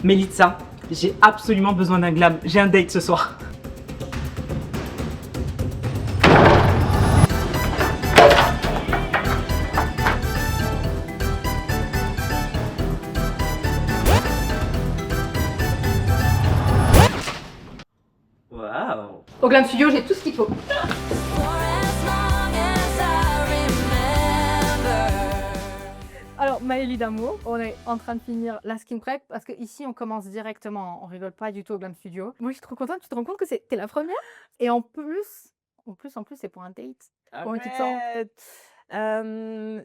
Mélissa, j'ai absolument besoin d'un glam. J'ai un date ce soir. Waouh. Au Glam Studio, j'ai tout ce qu'il faut. Alors, Maëlie d'amour, on est en train de finir la skin prep parce que ici on commence directement, on rigole pas du tout au Glam Studio. Moi je suis trop contente, tu te rends compte que t'es la première? Et en plus, c'est pour un date. Comment tu te sens?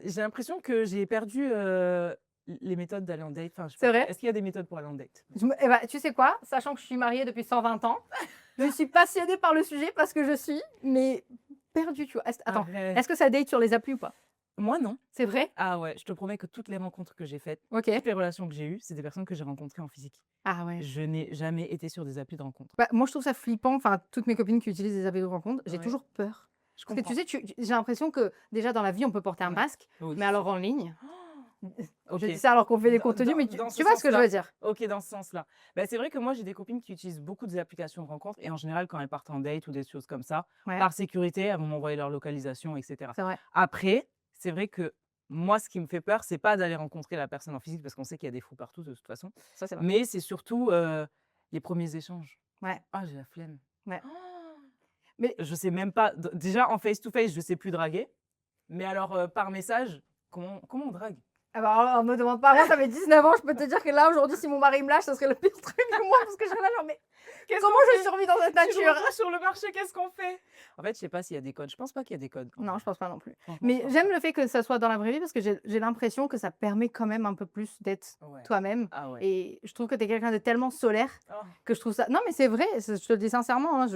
J'ai l'impression que j'ai perdu les méthodes d'aller en date. Enfin, C'est vrai? Est-ce qu'il y a des méthodes pour aller en date? Eh ben, tu sais quoi? Sachant que je suis mariée depuis 120 ans, je suis passionnée par le sujet parce que je suis, mais perdue, tu vois. Attends, Arrête. est-ce que ça date sur les applis ou pas? Moi, non. C'est vrai? Ah ouais, je te promets que toutes les rencontres que j'ai faites, Ok. toutes les relations que j'ai eues, c'est des personnes que j'ai rencontrées en physique. Ah ouais. Je n'ai jamais été sur des applis de rencontre. Bah, moi je trouve ça flippant, enfin toutes mes copines qui utilisent des applis de rencontre, j'ai Ouais. toujours peur. Je Parce que comprends. tu sais, j'ai l'impression que déjà dans la vie on peut porter un Ouais. masque, Oui. mais alors en ligne, Ok. je dis ça alors qu'on fait des Dans- contenus, mais dans ce tu vois ce que je sens-là. veux dire? Ok, dans ce sens-là. Bah, c'est vrai que moi, j'ai des copines qui utilisent beaucoup des applications de rencontre et en général, quand elles partent en date ou des choses comme ça, Ouais, par sécurité, elles vont m'envoyer leur localisation, etc. c'est vrai. Après, c'est vrai que moi, ce qui me fait peur, c'est pas d'aller rencontrer la personne en physique parce qu'on sait qu'il y a des fous partout de toute façon, Ça c'est vrai. mais c'est surtout les premiers échanges. Ouais, Ah, j'ai la flemme. ouais. Oh, Mais je sais même pas. Déjà, en face-to-face, je sais plus draguer. Mais alors, par message, comment on drague? alors, on me demande pas, moi ça fait 19 ans, je peux te dire que là aujourd'hui si mon mari me lâche, ça serait le pire truc du monde parce que je serais là genre mais comment je survis dans cette Tu te nature? retrouves sur le marché, qu'est-ce qu'on fait? En fait, je sais pas s'il y a des codes. Je pense pas qu'il y a des codes. Non, je pense pas non plus. Franchement, je Mais pense j'aime pas. le fait que ça soit dans la vraie vie parce que j'ai l'impression que ça permet quand même un peu plus d'être Ouais. toi-même. Ah ouais. Et je trouve que tu es quelqu'un de tellement solaire Oh, que je trouve ça. Non, mais c'est vrai, je te le dis sincèrement. Hein,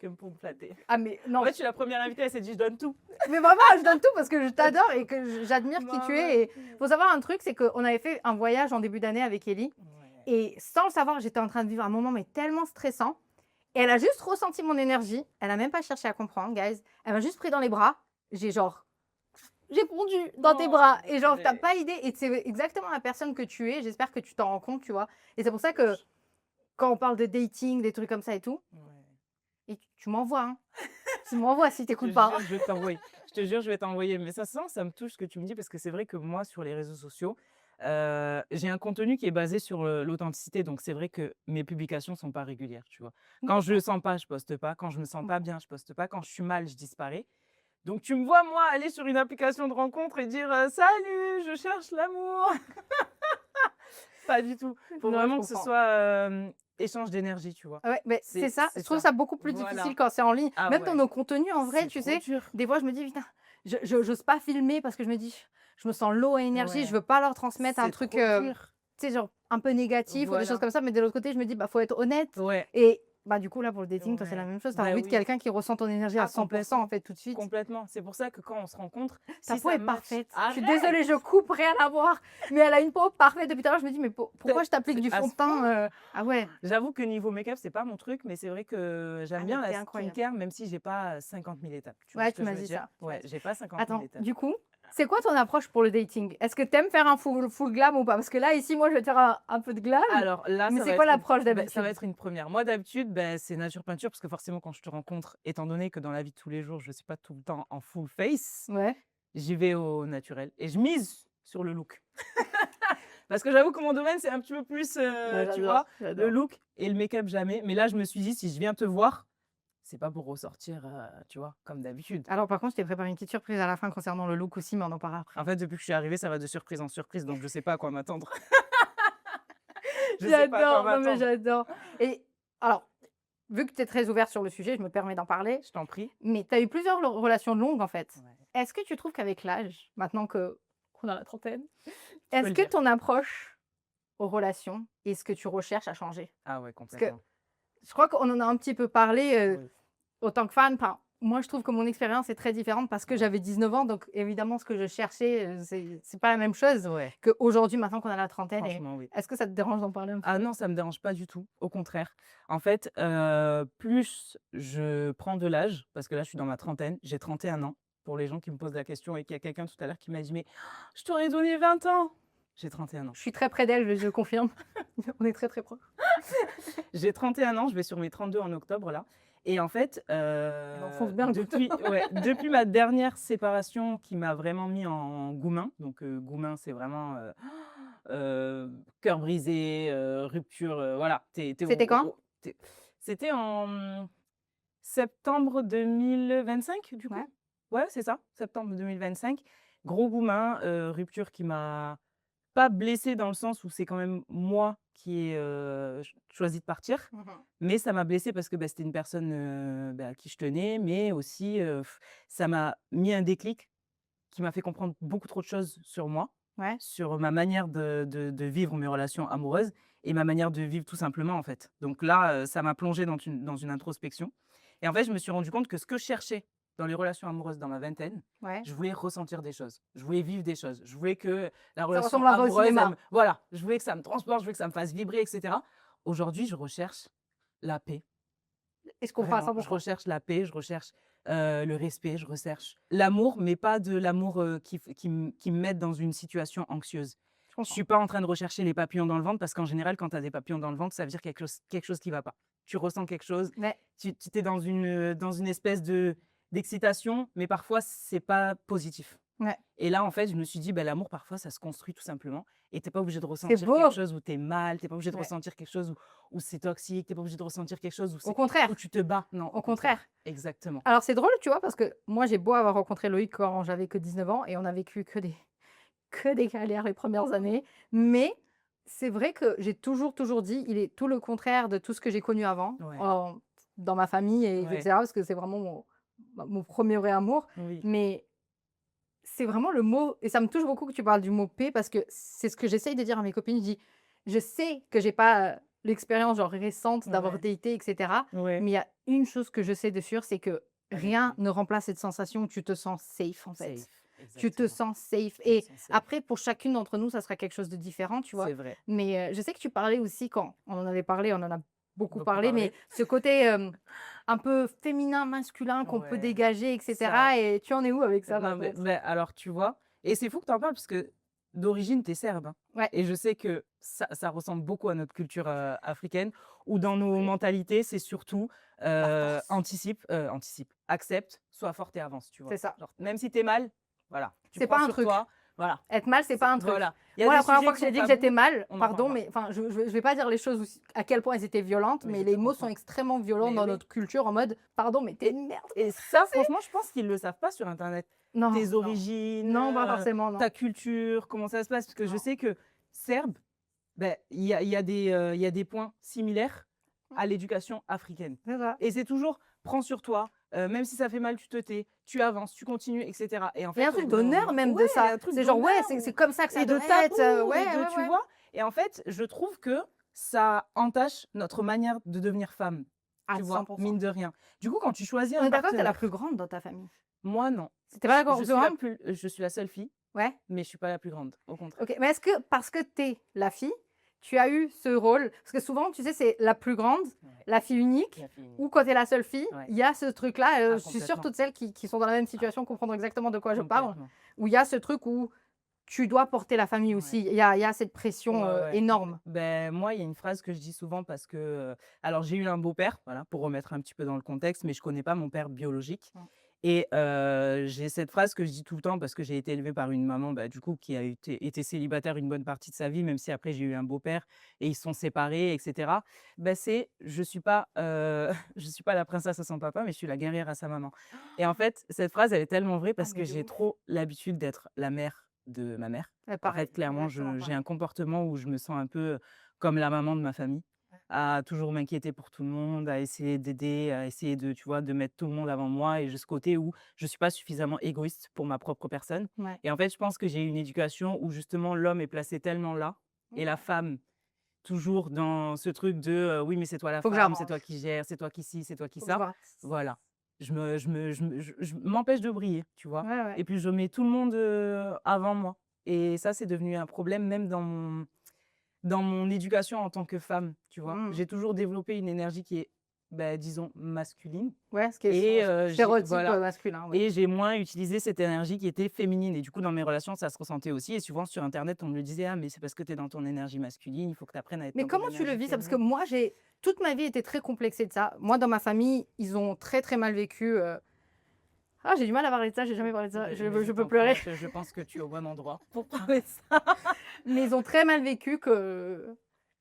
comme pour me flatter. Ah, mais non, En fait, je suis la première invitée, elle s'est dit je donne tout. mais vraiment, je donne tout parce que je t'adore et que j'admire qui tu es. Et faut savoir un truc, c'est qu'on avait fait un voyage en début d'année avec Ellie. Ouais. Et sans le savoir, j'étais en train de vivre un moment mais tellement stressant. Et elle a juste ressenti mon énergie. Elle a même pas cherché à comprendre, guys. Elle m'a juste pris dans les bras. J'ai pondu dans tes Oh, bras. Et genre, t'as purée. pas idée. Et c'est exactement la personne que tu es. J'espère que tu t'en rends compte, tu vois. Et c'est pour ça que quand on parle de dating, des trucs comme ça et tout, Ouais. et tu m'envoies, hein. Tu m'envoies si Je te t'écoutes pas. jure, je vais t'envoyer. Je te jure, je vais t'envoyer. Mais ça me touche ce que tu me dis parce que c'est vrai que moi, sur les réseaux sociaux, j'ai un contenu qui est basé sur l'authenticité. Donc, c'est vrai que mes publications sont pas régulières, tu vois. Quand je le sens pas, je poste pas. Quand je me sens pas bien, je poste pas. Quand je suis mal, je disparais. Donc, tu me vois, moi, aller sur une application de rencontre et dire salut, je cherche l'amour. Pas du tout. Faut Non, je vraiment que ce comprends. soit échange d'énergie, tu vois. Ouais, mais c'est ça. c'est Je trouve ça. ça beaucoup plus Voilà. difficile quand c'est en ligne. Ah Même dans ouais. nos contenus, en vrai, C'est tu trop sais, dur. des fois, je me dis, putain, j'ose pas filmer parce que je me dis, je me sens low à énergie, Ouais. je veux pas leur transmettre un C'est truc, trop dur. tu sais, genre un peu négatif ou des Voilà. choses comme ça. Mais de l'autre côté, je me dis, bah, faut être honnête. Ouais. Et bah, du coup, là, pour le dating, toi, c'est la Ouais. même chose. Tu as Bah envie de oui. quelqu'un qui ressent ton énergie à Ah, 100% en fait, tout de suite. Complètement. C'est pour ça que quand on se rencontre, Ta si peau ça est match- parfaite. Je suis Arrête. désolée, je coupe, rien à voir. Mais elle a une peau parfaite depuis tout à l'heure. Je me dis, mais pourquoi je t'applique du à fond ce de teint Ah ouais. J'avoue que niveau make-up, c'est pas mon truc, mais c'est vrai que j'aime Ah, bien mais t'es la incroyable. skincare, même si j'ai pas 50 000 étapes. Tu vois Ouais, ce tu que m'as je veux dit dire? ça. Ouais, j'ai pas 50 000 Attends, étapes. du coup, c'est quoi ton approche pour le dating? Est-ce que t'aimes faire un full glam ou pas? Parce que là, ici, moi, je vais te faire un peu de glam. Alors là, Mais ça c'est va quoi être une- l'approche bah, d'habitude? ça va être une première. Moi, d'habitude, c'est nature peinture, parce que forcément, quand je te rencontre, étant donné que dans la vie de tous les jours, je suis pas tout le temps en full face, Ouais. j'y vais au naturel. Et je mise sur le look. Parce que j'avoue que mon domaine, c'est un petit peu plus, tu vois, le look et le make-up jamais. Mais là, je me suis dit, si je viens te voir, c'est pas pour ressortir, tu vois, comme d'habitude. Alors, par contre, je t'ai préparé une petite surprise à la fin concernant le look aussi, mais on en parlera après. En fait, depuis que je suis arrivée, ça va de surprise en surprise, donc je sais pas à quoi m'attendre. Je sais pas à J'adore, quoi non mais m'attendre. j'adore. Et alors, vu que tu es très ouverte sur le sujet, je me permets d'en parler, Je t'en prie. mais tu as eu plusieurs relations longues en fait. Ouais. Est-ce que tu trouves qu'avec l'âge, maintenant qu'on a la trentaine, peux est-ce le que dire. ton approche aux relations et ce que tu recherches a changé? Ah ouais, que- complètement. Je crois qu'on en a un petit peu parlé Oui. autant que fan. Enfin, moi, je trouve que mon expérience est très différente parce que j'avais 19 ans, donc évidemment, ce que je cherchais, c'est pas la même chose Ouais, qu'aujourd'hui, maintenant qu'on a la trentaine. Et franchement, oui. est-ce que ça te dérange d'en parler un peu? Ah non, ça me dérange pas du tout. Au contraire. En fait, plus je prends de l'âge, parce que là, je suis dans ma trentaine, j'ai 31 ans. Pour les gens qui me posent la question et qu'il y a quelqu'un tout à l'heure qui m'a dit, mais je t'aurais donné 20 ans. J'ai 31 ans. Je suis très près d'elle, je confirme. On est très très proches. J'ai 31 ans, je vais sur mes 32 en octobre là. Et en fait, enfonce bien le depuis, ouais, depuis ma dernière séparation qui m'a vraiment mis en goumin, donc goumin c'est vraiment cœur brisé, rupture, voilà. C'était quand? C'était en septembre 2025 du coup. Ouais. Ouais, c'est ça, septembre 2025. Gros goumin, rupture qui m'a pas blessée dans le sens où c'est quand même moi qui ai choisi de partir. Mais ça m'a blessée parce que c'était une personne à qui je tenais, mais aussi ça m'a mis un déclic qui m'a fait comprendre beaucoup trop de choses sur moi, Ouais. sur ma manière de vivre mes relations amoureuses et ma manière de vivre tout simplement en fait. Donc là, ça m'a plongée dans une introspection. Et en fait, je me suis rendu compte que ce que je cherchais dans les relations amoureuses dans ma vingtaine, Ouais. je voulais ressentir des choses, je voulais vivre des choses, je voulais que la relation ressemblera au amoureuse, cinéma. voilà, je voulais que ça me transporte, je voulais que ça me fasse vibrer, etc. Aujourd'hui, je recherche la paix. Et je comprends à Vraiment, je 100%. recherche la paix, je recherche le respect, je recherche l'amour, mais pas de l'amour qui me mette dans une situation anxieuse. Je Je comprends. suis pas en train de rechercher les papillons dans le ventre parce qu'en général, quand tu as des papillons dans le ventre, ça veut dire quelque chose qui va pas. Tu ressens quelque chose, Ouais. tu es dans une espèce d'excitation, mais parfois, c'est pas positif. Ouais. Et là, en fait, je me suis dit, l'amour, parfois, ça se construit tout simplement. Et tu n'es pas obligé de C'est ressentir beau. quelque chose où tu es mal, tu n'es pas obligé de Ouais. ressentir quelque chose où c'est toxique, tu n'es pas obligé de ressentir quelque chose Au contraire. où tu te bats. Non, Au contraire. Exactement. Alors c'est drôle, tu vois, parce que moi j'ai beau avoir rencontré Loïc quand j'avais que 19 ans et on a vécu que des galères les premières années, mais c'est vrai que j'ai toujours dit, il est tout le contraire de tout ce que j'ai connu avant, Ouais. dans ma famille, et Ouais. etc., parce que c'est vraiment mon premier vrai amour. Oui. Mais c'est vraiment le mot, et ça me touche beaucoup que tu parles du mot paix, parce que c'est ce que j'essaye de dire à mes copines. Je dis, je sais que j'ai pas l'expérience genre récente d'avoir Ouais. daté, etc. Ouais. Mais il y a une chose que je sais de sûr, c'est que rien Honnêtement. ne remplace cette sensation où tu te sens safe, en fait. Safe. Tu te Exactement. sens safe. Je me Et sens safe. après, pour chacune d'entre nous, ça sera quelque chose de différent, tu vois. C'est vrai. Mais je sais que tu parlais aussi, quand on en avait parlé, on en a beaucoup Beaucoup parlé, mais parlé. ce côté un peu féminin, masculin qu'on peut Ouais. dégager, etc. Ça. Et tu en es où avec ça, par Non, mais, contre? alors, tu vois, et c'est fou que tu en parles parce que d'origine, tu es serbe. Hein. Ouais. Et je sais que ça ressemble beaucoup à notre culture africaine, où dans nos Oui. mentalités, c'est surtout La force. anticipe, accepte, sois forte et avance, tu vois. C'est ça. Genre, même si tu es mal, voilà, tu C'est prends pas un sur truc. toi, voilà. Être mal, c'est pas un truc. Voilà. Il y a Moi, des la première sujets fois que qui j'ai sont dit que j'étais tabous, mal, on n'en pardon, parle pas. mais enfin, je vais pas dire les choses à quel point elles étaient violentes, Oui, mais je les te mots comprends. sont extrêmement violents Mais dans oui. notre culture, en mode, pardon, mais t'es une merde. Et ça, franchement, je pense qu'ils ne le savent pas sur Internet. Non, Tes non. origines, Non, pas forcément, non. ta culture, comment ça se passe. Parce que je Non. sais que serbe, il y a des points similaires à l'éducation africaine. C'est ça. Et c'est toujours, prends sur toi, même si ça fait mal, tu te tais, tu avances, tu continues, etc. Et en Il y a fait, un au truc bout d'un d'honneur moment, même de ouais, il y a ça. un truc C'est genre, ouais, d'honneur c'est comme ça que ça et de doit être. tabou, Ouais, et de, ouais, tu ouais. vois. Et en fait, je trouve que ça entache notre manière de devenir femme. À Tu vois, 100%. mine de rien. Du coup, quand tu choisis On un est d'accord que t'es la partenaire, plus grande dans ta famille. moi, non. C'était pas la Je plus suis la grande? je suis la seule fille, Ouais. mais je suis pas la plus grande, au contraire. Ok. Mais est-ce que parce que t'es la fille, tu as eu ce rôle? Parce que souvent, tu sais, c'est la plus grande, Ouais. la fille unique. La fille unique. Ou quand tu es la seule fille, Ouais. il y a ce truc-là. Ah, Je suis sûre, complètement. toutes celles qui sont dans la même situation comprendront exactement de quoi je parle. Complètement. Où il y a ce truc où tu dois porter la famille Ouais. aussi. Il y a cette pression Ouais, ouais. énorme. Moi, il y a une phrase que je dis souvent parce que, alors j'ai eu un beau-père, voilà, pour remettre un petit peu dans le contexte, mais je connais pas mon père biologique. Ouais. Et j'ai cette phrase que je dis tout le temps parce que j'ai été élevée par une maman, du coup, qui a été célibataire une bonne partie de sa vie, même si après j'ai eu un beau-père et ils se sont séparés, etc. C'est, je suis pas, je suis pas la princesse à son papa, mais je suis la guerrière à sa maman. Et en fait, cette phrase, elle est tellement vraie parce mais que de j'ai ouf. trop l'habitude d'être la mère de ma mère. Ouais, En pareil, fait, clairement, exactement j'ai pareil. un comportement où je me sens un peu comme la maman de ma famille, Ouais. à toujours m'inquiéter pour tout le monde, à essayer d'aider, à essayer de, tu vois, de mettre tout le monde avant moi et ce côté où je suis pas suffisamment égoïste pour ma propre personne. Ouais. Et en fait, je pense que j'ai eu une éducation où justement l'homme est placé tellement là et la femme toujours dans ce truc de oui, mais c'est toi la Faut que femme, c'est toi j'avance. qui gères, c'est toi qui ci, c'est toi qui Faut que je ça. vois. Voilà. Je m'empêche de briller, tu vois. Ouais, ouais. Et puis je mets tout le monde avant moi. Et ça, c'est devenu un problème même dans mon éducation en tant que femme, tu vois. Mhm. J'ai toujours développé une énergie qui est bah, disons, masculine. Ouais, ce qui est Et stéréotype voilà. masculin, oui. Et j'ai moins utilisé cette énergie qui était féminine. Et du coup, dans mes relations, ça se ressentait aussi. Et souvent, sur Internet, on me le disait, ah, mais c'est parce que tu es dans ton énergie masculine, il faut que tu apprennes à être Mais dans ton comment tu le énergie vis ça? Parce que féminine. moi, j'ai toute ma vie été très complexée de ça. Moi, dans ma famille, ils ont très, très mal vécu, ah, j'ai du mal à parler de ça, j'ai jamais parlé de ça, Mais je peux comprends, pleurer. je pense que tu es au bon endroit pour parler de ça. Mais ils ont très mal vécu que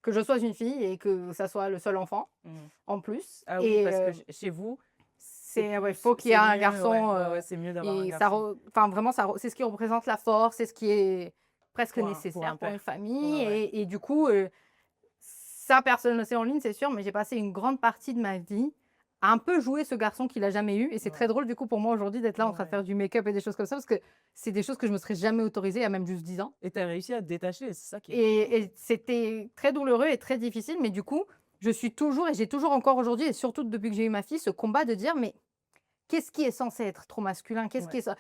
je sois une fille et que ça soit le seul enfant, Mm. en plus. Ah oui, Et parce que chez vous, c'est ouais, plus, faut qu'il y c'est ait un mieux, garçon. ouais, ouais, c'est mieux d'avoir un Et garçon. enfin, vraiment, c'est ce qui représente la force, c'est ce qui est presque Pour un nécessaire pour une père. famille. Ouais, ouais. Et du coup, ça, personne ne le sait en ligne, c'est sûr, mais j'ai passé une grande partie de ma vie à un peu jouer ce garçon qu'il a jamais eu. Et c'est très Ouais. drôle, du coup, pour moi aujourd'hui d'être là en train de Ouais. faire du make-up et des choses comme ça, parce que c'est des choses que je me serais jamais autorisée à même juste 10 ans. Et tu as réussi à te détacher, c'est ça qui est fou. Et c'était très douloureux et très difficile, mais du coup, je suis toujours, et j'ai toujours encore aujourd'hui, et surtout depuis que j'ai eu ma fille, ce combat de dire, mais qu'est-ce qui est censé être trop masculin? Qu'est-ce qui Ouais. est ça?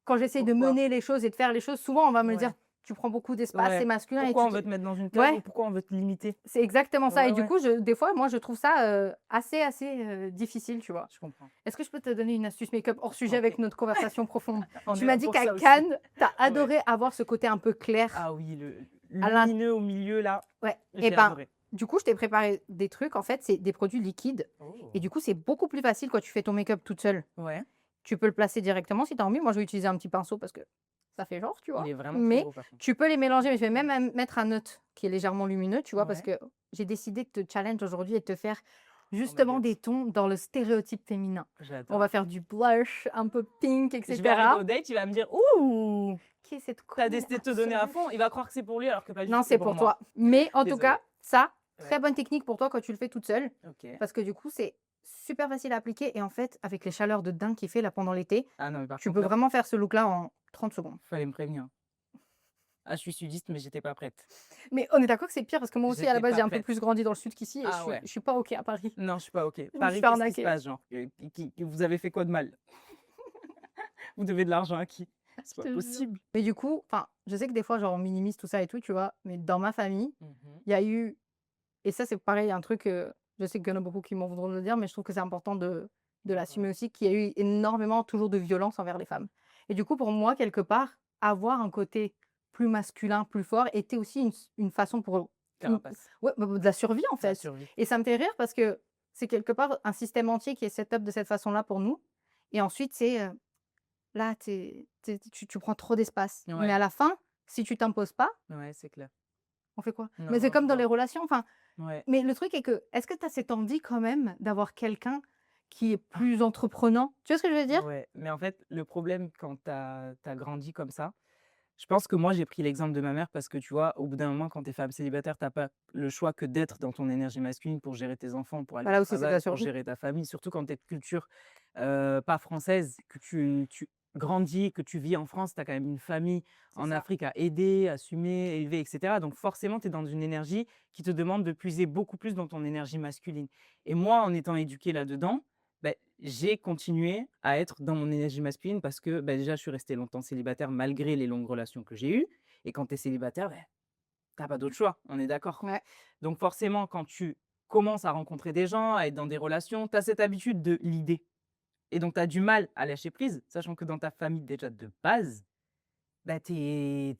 Quand j'essaye de Pourquoi? mener les choses et de faire les choses, souvent on va me dire, Ouais. tu prends beaucoup d'espace, c'est Ouais. masculin, et Pourquoi tu on veut dis, te mettre dans une case ou ouais, pourquoi on veut te limiter? c'est exactement ça. Ouais, Et du ouais, coup, des fois, moi, je trouve ça assez difficile, tu vois. je comprends. Est-ce que je peux te donner une astuce make-up hors sujet En avec fait, notre conversation profonde? on Tu est m'as là dit pour qu'à ça aussi. Cannes, tu as Ouais. adoré avoir ce côté un peu clair Ah oui, à l'intérieur. lumineux au milieu là, Ouais. Et j'ai ben, adoré. du coup, je t'ai préparé des trucs. En fait, c'est des produits liquides. Oh. Et du coup, c'est beaucoup plus facile quand tu fais ton make-up toute seule. Ouais, Tu peux le placer directement si tu as envie. Moi, je vais utiliser un petit pinceau parce que ça fait genre, tu il vois. est vraiment très Mais beau par contre. tu peux les mélanger. Mais je vais même mettre un neutre qui est légèrement lumineux, tu vois, parce Ouais. que j'ai décidé de te challenge aujourd'hui et de te faire Oh my justement god, des tons dans le stéréotype féminin. On j'adore. va faire du blush, un peu pink, Je vais arriver etc. au date, il va me dire, ouh, Qui est cette t'as décidé de te donner à conne fond, il va croire que c'est pour lui alors que pas du Non, tout, c'est c'est pour pour moi. toi. Mais en tout Désolée. cas, ça, très Ouais. bonne technique pour toi quand tu le fais toute seule. Ok. Parce que du coup, c'est super facile à appliquer. Et en fait, avec les chaleurs de dingue qu'il fait là pendant l'été, Ah non, mais par tu contre, peux là, vraiment faire ce look-là en 30 secondes. fallait me prévenir. Ah, je suis sudiste, mais j'étais pas prête. Mais on est d'accord que c'est pire parce que moi aussi, à la J'étais base, pas j'ai un peu prête. plus grandi dans le sud qu'ici et Ah ouais. je suis pas OK à Paris. Non, je suis pas ok. Je me suis Paris, fait qu'est-ce qui se arnaquer. passe, genre? Vous avez fait quoi de mal? Vous devez de l'argent à qui? C'est Je pas te jure. possible. Mais du coup, enfin, je sais que des fois, genre, on minimise tout ça et tout, tu vois. Mais dans ma famille, Mhm. il y a eu, et ça, c'est pareil, un truc, je sais qu'il y en a beaucoup qui m'en voudront de le dire, mais je trouve que c'est important de l'assumer aussi, qu'il y a eu énormément toujours de violence envers les femmes. Et du coup, pour moi, quelque part, avoir un côté plus masculin, plus fort, était aussi une façon pour Carapace, ouais, de la survie, en la fait. survie. Et ça me fait rire parce que c'est quelque part un système entier qui est set up de cette façon-là pour nous. Et ensuite, c'est là, tu prends trop d'espace. Mais Ouais, à la fin, si tu t'imposes pas, ouais, c'est clair. on fait quoi? Non, Mais c'est non, je comme dans les vois. relations. Enfin, Ouais. mais le truc est que, est-ce que tu as cette envie quand même d'avoir quelqu'un qui est plus entreprenant? Tu vois ce que je veux dire? Ouais, mais en fait, le problème quand tu as grandi comme ça, je pense que moi, j'ai pris l'exemple de ma mère parce que tu vois, au bout d'un moment, quand tu es femme célibataire, tu pas le choix que d'être dans ton énergie masculine pour gérer tes enfants, pour aller Bah, au là aussi, c'est de la travail, pour survie. gérer ta famille, surtout quand tu es de culture pas française, que tu grandis, que tu vis en France, tu as quand même une famille C'est en ça. Afrique à aider, assumer, élever, etc. Donc forcément, tu es dans une énergie qui te demande de puiser beaucoup plus dans ton énergie masculine. Et moi, en étant éduquée là-dedans, bah, j'ai continué à être dans mon énergie masculine parce que bah, déjà, je suis restée longtemps célibataire malgré les longues relations que j'ai eues. Et quand tu es célibataire, bah, tu pas d'autre choix, on est d'accord. Ouais. Donc forcément, quand tu commences à rencontrer des gens, à être dans des relations, tu as cette habitude de l'idée. Et donc, tu as du mal à lâcher prise, sachant que dans ta famille, déjà de base, bah, tu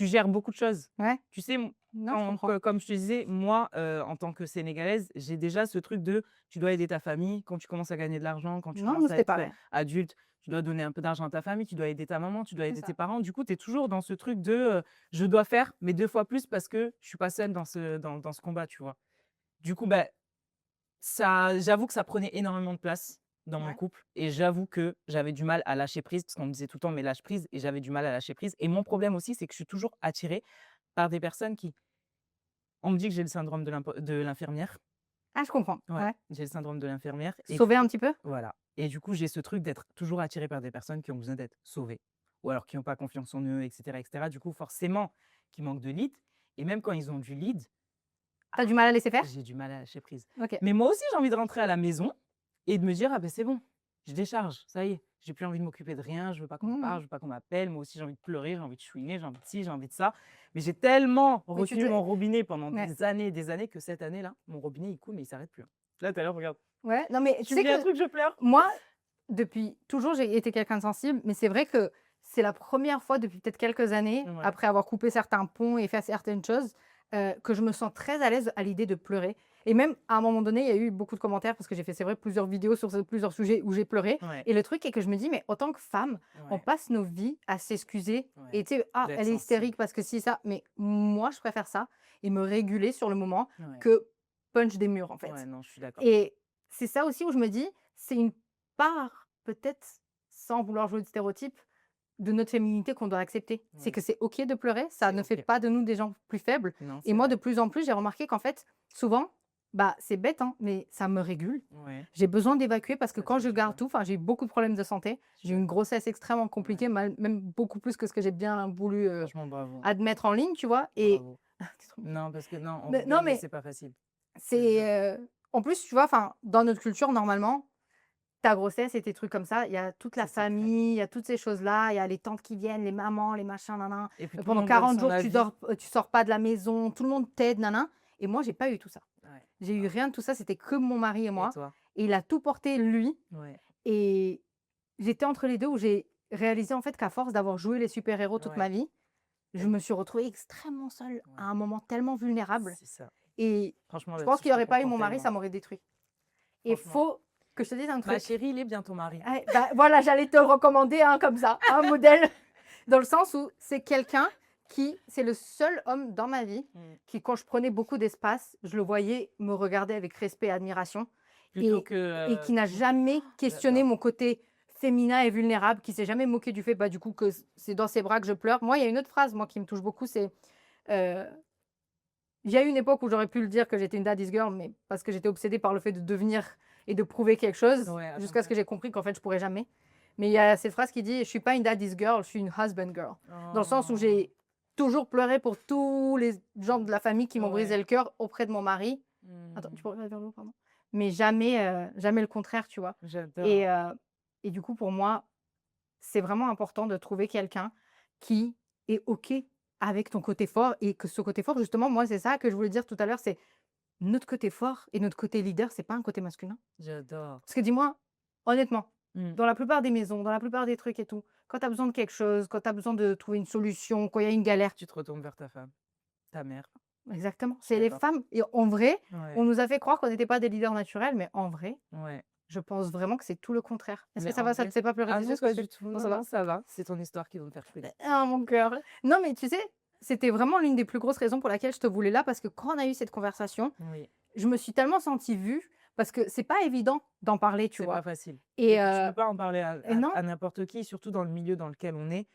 gères beaucoup de choses. Ouais. Tu sais, Non, je comprends. comme je te disais, moi, en tant que Sénégalaise, j'ai déjà ce truc de tu dois aider ta famille quand tu commences à gagner de l'argent, quand tu Non, nous, commences à c'était être pareil. adulte, tu dois donner un peu d'argent à ta famille, tu dois aider ta maman, tu dois C'est aider ça. tes parents. Du coup, tu es toujours dans ce truc de je dois faire, mais 2 fois plus parce que je suis pas seule dans ce combat, tu vois. Du coup, bah, j'avoue que ça prenait énormément de place dans mon Ouais. couple et j'avoue que j'avais du mal à lâcher prise parce qu'on me disait tout le temps mais lâche prise et j'avais du mal à lâcher prise et mon problème aussi c'est que je suis toujours attirée par des personnes qui on me dit que j'ai le syndrome de l'infirmière. Ah, je comprends. Ouais, Ouais. j'ai le syndrome de l'infirmière et du Sauver un coup petit peu? voilà et du coup j'ai ce truc d'être toujours attirée par des personnes qui ont besoin d'être sauvées ou alors qui n'ont pas confiance en eux etc etc. Du coup forcément qui manquent de lead et même quand ils ont du lead T'as du mal à laisser faire? j'ai du mal à lâcher prise. OK. Mais moi aussi, j'ai envie de rentrer à la maison et de me dire: «Ah ben c'est bon, je décharge, ça y est, j'ai plus envie de m'occuper de rien, je veux pas qu'on me parle, Mmh. je veux pas qu'on m'appelle». Moi aussi, j'ai envie de pleurer, j'ai envie de chouiner, j'ai envie de ci, j'ai envie de ça. Mais j'ai tellement Mais tu retenu te mon robinet pendant ouais. des années que cette année-là, mon robinet, il coule, mais il s'arrête plus, hein. Là, tout à l'heure, regarde. Ouais, non, mais tu Tu sais me dis un que truc, je pleure. moi, depuis toujours, j'ai été quelqu'un de sensible, mais c'est vrai que c'est la première fois depuis peut-être quelques années, Ouais. après avoir coupé certains ponts et fait certaines choses, que je me sens très à l'aise à l'idée de pleurer. Et même à un moment donné, il y a eu beaucoup de commentaires parce que j'ai fait, c'est vrai, plusieurs vidéos sur plusieurs sujets où j'ai pleuré. Ouais. Et le truc est que je me dis, mais en tant que femme, on Ouais. passe nos vies à s'excuser. Ouais. Et tu sais, ah, D'être elle est sensible. hystérique parce que si, ça. Mais moi, je préfère ça et me réguler sur le moment Ouais. que punch des murs, en fait. Ouais, non, je suis d'accord. Et c'est ça aussi où je me dis, c'est une part, peut-être, sans vouloir jouer de stéréotype, de notre féminité qu'on doit accepter. C'est Oui, que c'est OK de pleurer, ça c'est ne fait OK. pas de nous des gens plus faibles. Non, Et c'est moi, vrai. de plus en plus, j'ai remarqué qu'en fait, souvent, bah, c'est bête, hein, mais ça me régule. Ouais, J'ai besoin d'évacuer parce que ça te quand fait je du garde bien. tout, enfin, j'ai eu beaucoup de problèmes de santé. Je suis J'ai eu une d'accord. grossesse extrêmement Ouais. compliquée, même beaucoup plus que ce que j'ai bien voulu Franchement, bravo. admettre en ligne, tu vois. Et Bravo. T'es trop Non, parce que non, on mais- non, rigole, mais mais c'est pas facile. Je te c'est jure. en plus, tu vois, enfin, dans notre culture, normalement, ta grossesse et tes trucs comme ça, il y a toute la C'est secret. famille, il y a toutes ces choses-là, il y a les tantes qui viennent, les mamans, les machins, nanan. Et puis tout le Pendant monde donne 40 son jours, avis. tu sors pas de la maison, tout le monde t'aide, nanan. Et moi, j'ai pas eu tout ça. Ouais. J'ai eu rien de tout ça, c'était que mon mari et Et moi. toi? Et il a tout porté, lui. Ouais. Et j'étais entre les deux où j'ai réalisé en fait qu'à force d'avoir joué les super-héros toute ma Ouais. vie, je me suis retrouvée extrêmement seule à Ouais. un moment tellement vulnérable. C'est ça. Et Franchement, je pense là-dessus, qu'il je n'y te aurait pas eu comprends mon mari, ça tellement. m'aurait détruit. Et Franchement. faut que je te dise un Ma truc. chérie, il est bien ton mari. Ouais, bah, voilà, j'allais te le recommander hein, comme ça, un modèle, dans le sens où c'est quelqu'un qui, c'est le seul homme dans ma vie Mm. qui, quand je prenais beaucoup d'espace, je le voyais me regarder avec respect et admiration Plutôt et, que. et qui n'a jamais questionné J'adore. mon côté féminin et vulnérable, qui s'est jamais moqué du fait, bah, du coup, que c'est dans ses bras que je pleure. Moi, il y a une autre phrase, moi, qui me touche beaucoup, c'est euh, il y a eu une époque où j'aurais pu le dire que j'étais une daddy's girl, mais parce que j'étais obsédée par le fait de devenir et de prouver quelque chose, Ouais, à ton jusqu'à ce que père. j'ai compris qu'en fait, je pourrais jamais. Mais il y a cette phrase qui dit, je suis pas une daddy's girl, je suis une husband girl. Dans le sens où Oh. j'ai toujours pleuré pour tous les gens de la famille qui m'ont brisé Ouais. le cœur auprès de mon mari. Attends, Mm. tu peux regarder vers le haut, pardon. Mais jamais, jamais le contraire, tu vois. J'adore. Et du coup, pour moi, c'est vraiment important de trouver quelqu'un qui est OK avec ton côté fort et que ce côté fort, justement, moi, c'est ça que je voulais dire tout à l'heure, c'est notre côté fort et notre côté leader, c'est pas un côté masculin. J'adore. Parce que dis-moi, honnêtement, Mm. dans la plupart des maisons, dans la plupart des trucs et tout, quand tu as besoin de quelque chose, quand tu as besoin de trouver une solution, quand il y a une galère, Tu te retournes vers ta femme, ta mère. exactement, Je c'est suis les d'accord. femmes. Et en vrai, Ouais. on nous a fait croire qu'on n'était pas des leaders naturels, mais en vrai, Ouais. je pense vraiment que c'est tout le contraire. Est-ce Mais que ça en va, ça vrai. te fait pas pleurer Ah des non, yeux ce que pas je fais du tout. Non, Non, ça va. non, ça va. C'est ton histoire qui va me faire pleurer. Ah, mon cœur. Non, mais tu sais, c'était vraiment l'une des plus grosses raisons pour laquelle je te voulais là, parce que quand on a eu cette conversation, Oui. je me suis tellement sentie vue, parce que c'est pas évident d'en parler, tu C'est vois. pas facile. Et, Et puis tu peux pas en parler et non, à n'importe qui, surtout dans le milieu dans lequel on est.